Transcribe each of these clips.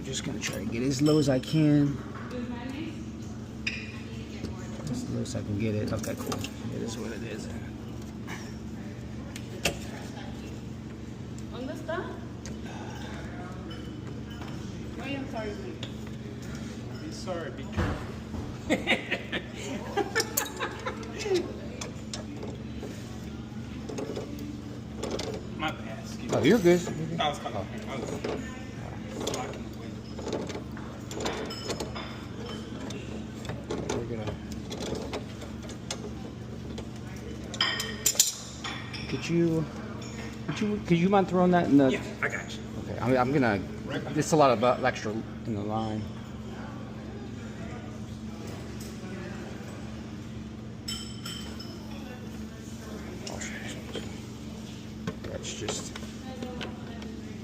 just gonna try to get as low as I can. As low as I can get it. Okay, cool. It is what it is. ¿Dónde está? Ay, I'm sorry. Be sorry, be careful. My bad. Excuse Oh, me. you're good. I was blocking the window. We're gonna. Could you mind throwing that in the? Yeah, I got you. Okay, I'm gonna. There's a lot of extra in the line. That's just.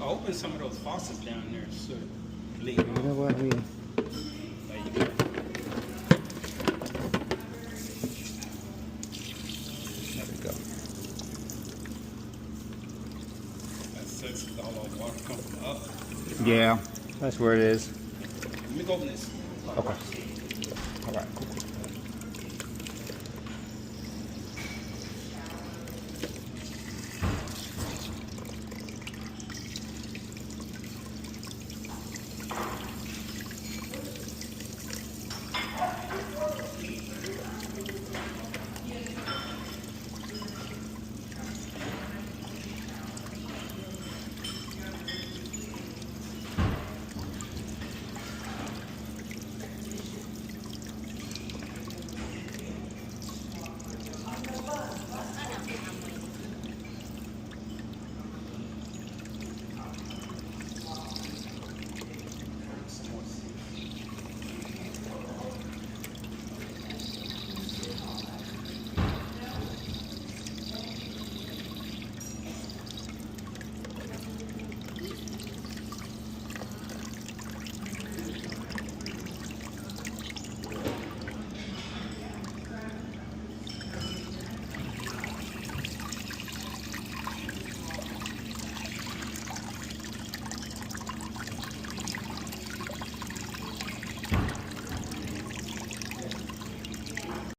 I'll open some of those faucets down there so leave. You know what? There you go. There we go. That's all the water come from up. Yeah, that's where it is. Let me go open this. Okay. All right. Cool.